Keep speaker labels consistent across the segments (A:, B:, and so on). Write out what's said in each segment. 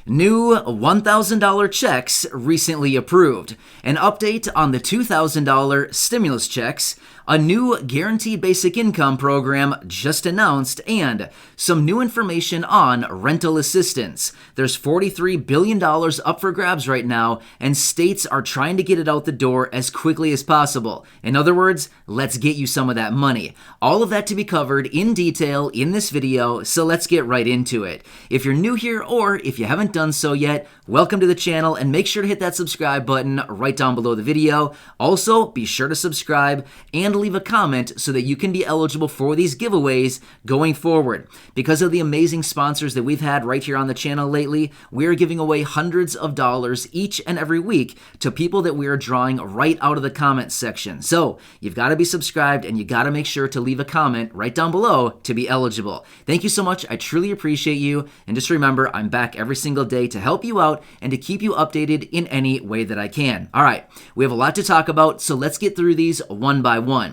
A: New $1,000 checks recently approved. An update on the $2,000 stimulus checks. A new guaranteed basic income program just announced, and some new information on rental assistance. There's $43 billion up for grabs right now, and states are trying to get it out the door as quickly as possible. In other words, let's get you some of that money. All of that to be covered in detail in this video, so let's get right into it. If you're new here or if you haven't done so yet, welcome to the channel, and make sure to hit that subscribe button right down below the video. Also, be sure to subscribe and leave a comment so that you can be eligible for these giveaways going forward. Because of the amazing sponsors that we've had right here on the channel lately, we are giving away hundreds of dollars each and every week to people that we are drawing right out of the comments section. So you've got to be subscribed and you got to make sure to leave a comment right down below to be eligible. Thank you so much. I truly appreciate you. And just remember, I'm back every single day to help you out and to keep you updated in any way that I can. All right, we have a lot to talk about, so let's get through these one by one.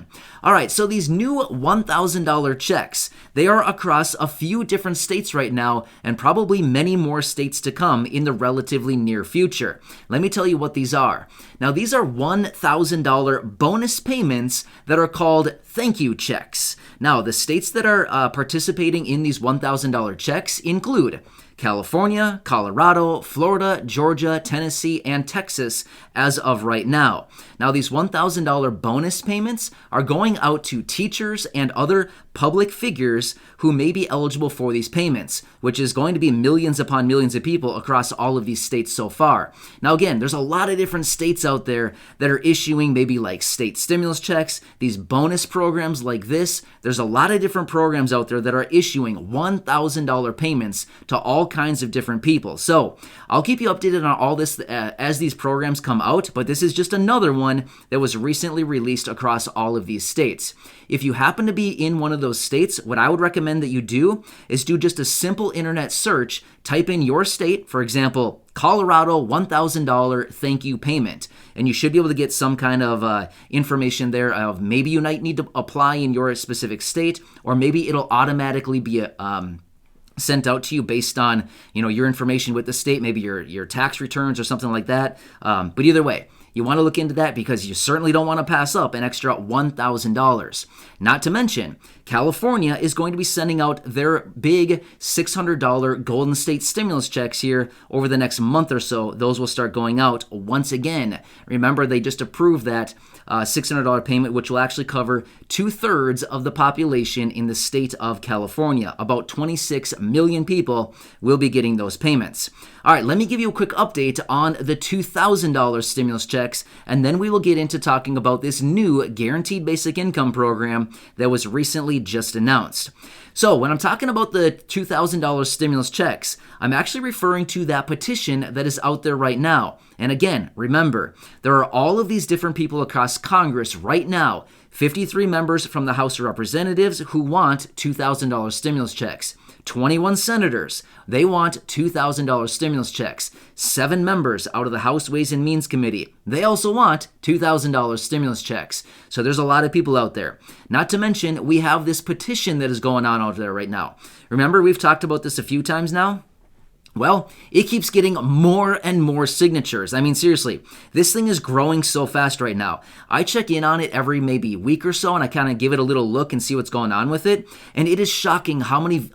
A: All right, so these new $1,000 checks, they are across a few different states right now and probably many more states to come in the relatively near future. Let me tell you what these are. Now, these are $1,000 bonus payments that are called thank you checks. Now, the states that are participating in these $1,000 checks include California, Colorado, Florida, Georgia, Tennessee, and Texas as of right now. Now, these $1,000 bonus payments are going out to teachers and other public figures who may be eligible for these payments, which is going to be millions upon millions of people across all of these states so far. Now, again, there's a lot of different states out there that are issuing maybe like state stimulus checks, these bonus programs like this. There's a lot of different programs out there that are issuing $1,000 payments to all kinds of different people. So I'll keep you updated on all this as these programs come out, but this is just another one that was recently released across all of these states. If you happen to be in one of those states, what I would recommend that you do is do just a simple internet search, type in your state, for example, Colorado $1,000 thank you payment, and you should be able to get some kind of information there of maybe you might need to apply in your specific state, or maybe it'll automatically be sent out to you based on your information with the state, maybe your tax returns or something like that. But either way, you want to look into that because you certainly don't want to pass up an extra $1,000. Not to mention, California is going to be sending out their big $600 Golden State stimulus checks here over the next month or so. Those will start going out once again. Remember, they just approved that $600 payment, which will actually cover 2/3 of the population in the state of California. About 26 million people will be getting those payments. All right, let me give you a quick update on the $2,000 stimulus checks, and then we will get into talking about this new guaranteed basic income program that was recently just announced. So when I'm talking about the $2,000 stimulus checks, I'm actually referring to that petition that is out there right now. And again, remember, there are all of these different people across Congress right now, 53 members from the House of Representatives who want $2,000 stimulus checks. 21 senators, they want $2,000 stimulus checks. 7 members out of the House Ways and Means Committee, they also want $2,000 stimulus checks. So there's a lot of people out there. Not to mention, we have this petition that is going on out there right now. Remember, we've talked about this a few times now? Well, it keeps getting more and more signatures. I mean, seriously, this thing is growing so fast right now. I check in on it every maybe week or so, and I kind of give it a little look and see what's going on with it. And it is shocking how many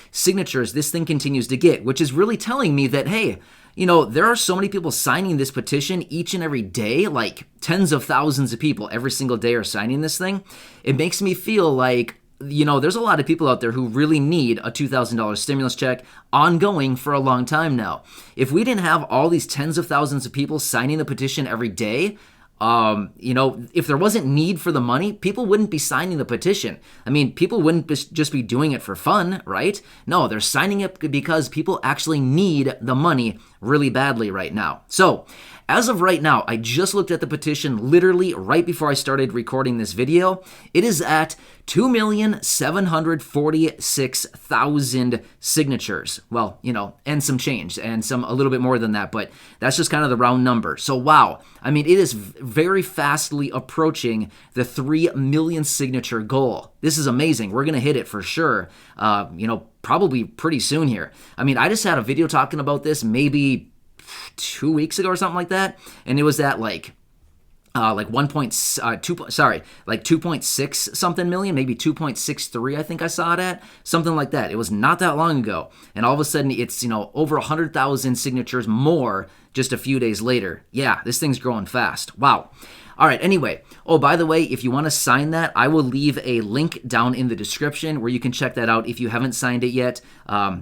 A: signatures this thing continues to get, which is really telling me that, hey, there are so many people signing this petition each and every day, like tens of thousands of people every single day are signing this thing. It makes me feel like there's a lot of people out there who really need a $2,000 stimulus check ongoing for a long time now. If we didn't have all these tens of thousands of people signing the petition every day, if there wasn't need for the money, people wouldn't be signing the petition. I mean, people wouldn't just be doing it for fun, right? No, they're signing it because people actually need the money really badly right now. So, As of right now, I just looked at the petition literally right before I started recording this video. It is at 2,746,000 signatures. Well, and some change, and a little bit more than that, but that's just kind of the round number. So wow, I mean, it is very fastly approaching the 3 million signature goal. This is amazing. We're going to hit it for sure, probably pretty soon here. I mean, I just had a video talking about this maybe 2 weeks ago or something like that, and it was at like 2.6 something million, maybe 2.63, I think I saw it at, something like that. It was not that long ago, and all of a sudden it's over 100,000 signatures more just a few days later. Yeah, this thing's growing fast. Wow. All right, anyway. Oh, by the way, if you want to sign that, I will leave a link down in the description where you can check that out. If you haven't signed it yet,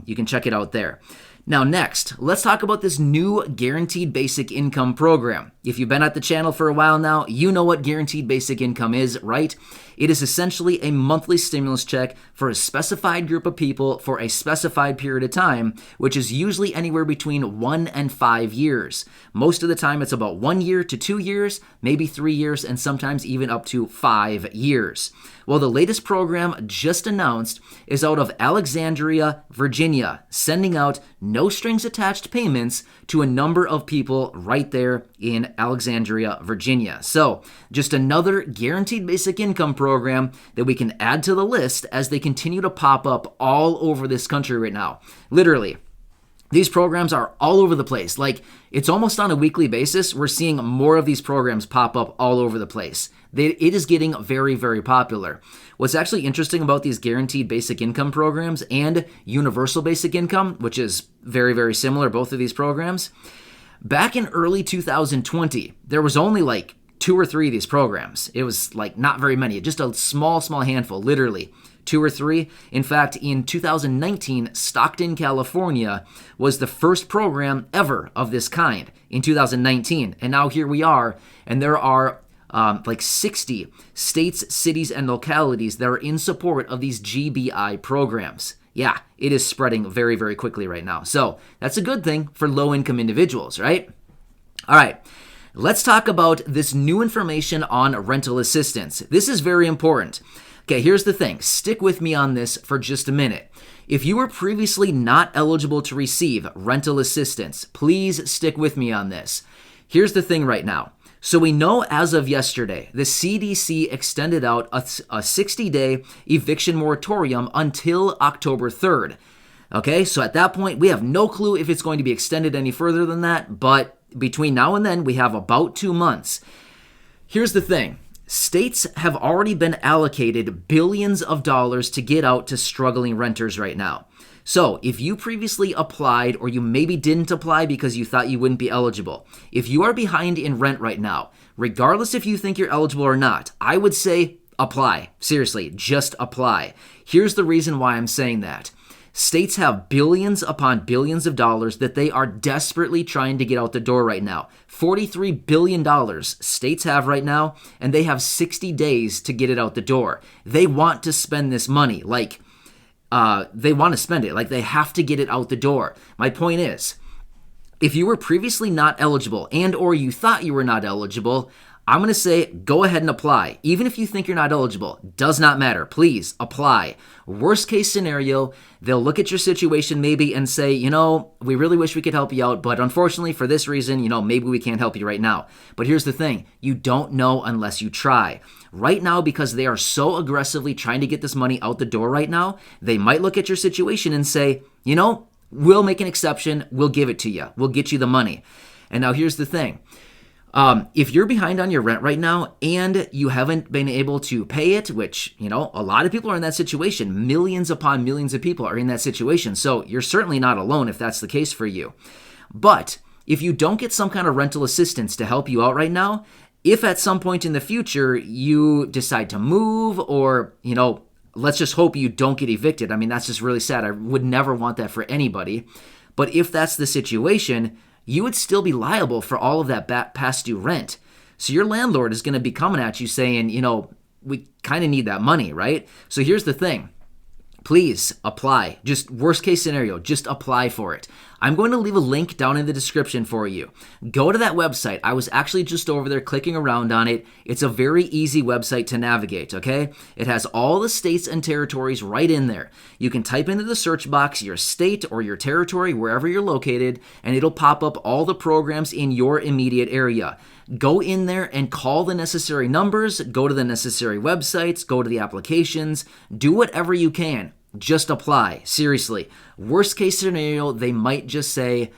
A: you can check it out there. Now next, let's talk about this new Guaranteed Basic Income program. If you've been at the channel for a while now, you know what Guaranteed Basic Income is, right? It is essentially a monthly stimulus check for a specified group of people for a specified period of time, which is usually anywhere between 1 and 5 years. Most of the time it's about 1 year to 2 years, maybe 3 years, and sometimes even up to 5 years. Well, the latest program just announced is out of Alexandria, Virginia, sending out no strings attached payments to a number of people right there in Alexandria, Virginia. So just another Guaranteed Basic Income program that we can add to the list as they continue to pop up all over this country right now. Literally. These programs are all over the place. Like, it's almost on a weekly basis. We're seeing more of these programs pop up all over the place. It is getting very, very popular. What's actually interesting about these Guaranteed Basic Income programs and Universal Basic Income, which is very, very similar, both of these programs, back in early 2020, there was only like 2 or 3 of these programs. It was like not very many, just a small handful, literally. 2 or 3. In fact, in 2019, Stockton, California was the first program ever of this kind in 2019. And now here we are, and there are like 60 states, cities, and localities that are in support of these GBI programs. Yeah, it is spreading very, very quickly right now. So that's a good thing for low-income individuals, right? All right. Let's talk about this new information on rental assistance. This is very important. Okay, here's the thing. Stick with me on this for just a minute. If you were previously not eligible to receive rental assistance, please stick with me on this. Here's the thing right now. So we know as of yesterday, the CDC extended out a 60-day eviction moratorium until October 3rd. Okay, so at that point, we have no clue if it's going to be extended any further than that, but between now and then, we have about 2 months. Here's the thing. States have already been allocated billions of dollars to get out to struggling renters right now. So if you previously applied, or you maybe didn't apply because you thought you wouldn't be eligible, if you are behind in rent right now, regardless if you think you're eligible or not, I would say apply. Seriously, just apply. Here's the reason why I'm saying that. States have billions upon billions of dollars that they are desperately trying to get out the door right now. $43 billion states have right now, and they have 60 days to get it out the door. They want to spend this money. They want to spend it. They have to get it out the door. My point is, if you were previously not eligible and or you thought you were not eligible, I'm going to say go ahead and apply. Even if you think you're not eligible, does not matter. Please apply. Worst case scenario, they'll look at your situation maybe and say, we really wish we could help you out, but unfortunately for this reason, maybe we can't help you right now. But here's the thing. You don't know unless you try. Right now, because they are so aggressively trying to get this money out the door right now, they might look at your situation and say, we'll make an exception. We'll give it to you. We'll get you the money. And now here's the thing. If you're behind on your rent right now and you haven't been able to pay it, which, a lot of people are in that situation, millions upon millions of people are in that situation. So you're certainly not alone if that's the case for you. But if you don't get some kind of rental assistance to help you out right now, if at some point in the future you decide to move or, let's just hope you don't get evicted. I mean, that's just really sad. I would never want that for anybody. But if that's the situation, you would still be liable for all of that past due rent. So your landlord is going to be coming at you saying, we kind of need that money, right? So here's the thing. Please apply. Just worst case scenario, just apply for it. I'm going to leave a link down in the description for you. Go to that website. I was actually just over there clicking around on it. It's a very easy website to navigate, okay? It has all the states and territories right in there. You can type into the search box your state or your territory, wherever you're located, and it'll pop up all the programs in your immediate area. Go in there and call the necessary numbers, go to the necessary websites, go to the applications, do whatever you can. Just apply. Seriously. Worst case scenario, they might just say,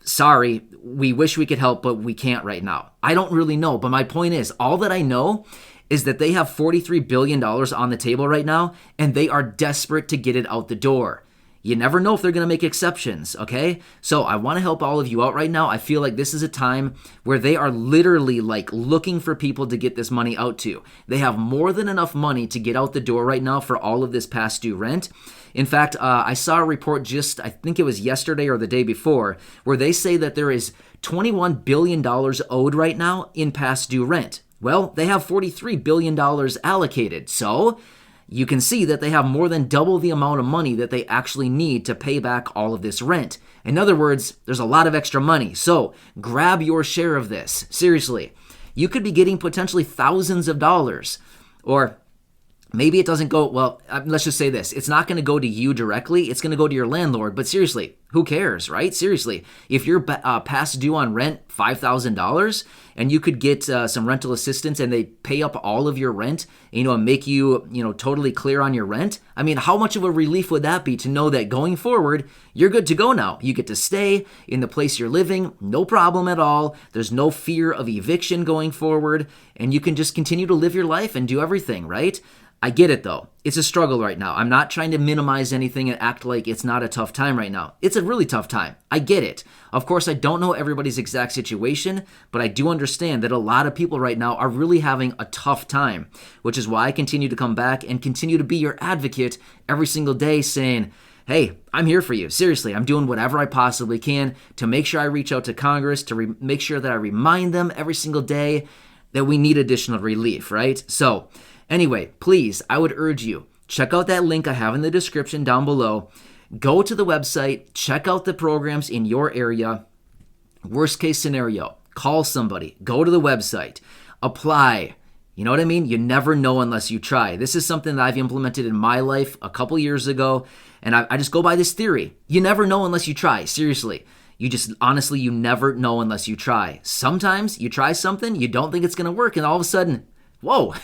A: sorry, we wish we could help, but we can't right now. I don't really know, but my point is, all that I know is that they have $43 billion on the table right now, and they are desperate to get it out the door. You never know if they're going to make exceptions, okay? So I want to help all of you out right now. I feel like this is a time where they are literally looking for people to get this money out to. They have more than enough money to get out the door right now for all of this past due rent. In fact, I saw a report I think it was yesterday or the day before, where they say that there is $21 billion owed right now in past due rent. Well, they have $43 billion allocated, so you can see that they have more than double the amount of money that they actually need to pay back all of this rent. In other words, there's a lot of extra money. So grab your share of this. Seriously, you could be getting potentially thousands of dollars. Or maybe it doesn't go, well, let's just say this. It's not going to go to you directly. It's going to go to your landlord. But seriously, who cares, right? Seriously, if you're past due on rent $5,000 and you could get some rental assistance and they pay up all of your rent, and make you, totally clear on your rent. I mean, how much of a relief would that be to know that going forward, you're good to go now. You get to stay in the place you're living, no problem at all. There's no fear of eviction going forward, and you can just continue to live your life and do everything, right? I get it though. It's a struggle right now. I'm not trying to minimize anything and act like it's not a tough time right now. It's a really tough time. I get it. Of course, I don't know everybody's exact situation, but I do understand that a lot of people right now are really having a tough time, which is why I continue to come back and continue to be your advocate every single day saying, hey, I'm here for you. Seriously, I'm doing whatever I possibly can to make sure I reach out to Congress, to make sure that I remind them every single day that we need additional relief, right? So anyway, please, I would urge you, check out that link I have in the description down below. Go to the website, check out the programs in your area. Worst case scenario, call somebody, go to the website, apply. You know what I mean? You never know unless you try. This is something that I've implemented in my life a couple years ago, and I just go by this theory. You never know unless you try. Seriously. Honestly, you never know unless you try. Sometimes you try something, you don't think it's going to work, and all of a sudden, whoa,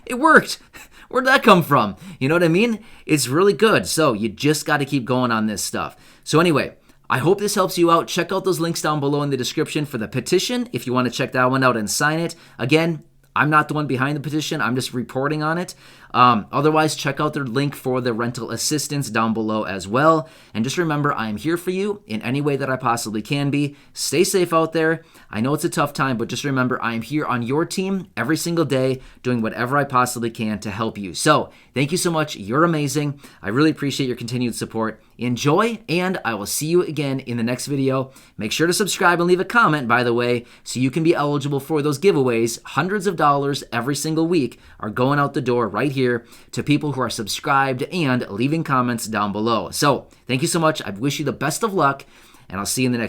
A: it worked. Where'd that come from? You know what I mean? It's really good. So you just got to keep going on this stuff. So anyway, I hope this helps you out. Check out those links down below in the description for the petition if you want to check that one out and sign it. Again, I'm not the one behind the petition. I'm just reporting on it. Otherwise, check out their link for the rental assistance down below as well. And just remember, I am here for you in any way that I possibly can be. Stay safe out there. I know it's a tough time, but just remember, I am here on your team every single day doing whatever I possibly can to help you. So thank you so much. You're amazing. I really appreciate your continued support. Enjoy, and I will see you again in the next video. Make sure to subscribe and leave a comment, by the way, so you can be eligible for those giveaways. Hundreds of dollars every single week are going out the door right here to people who are subscribed and leaving comments down below. So thank you so much. I wish you the best of luck, and I'll see you in the next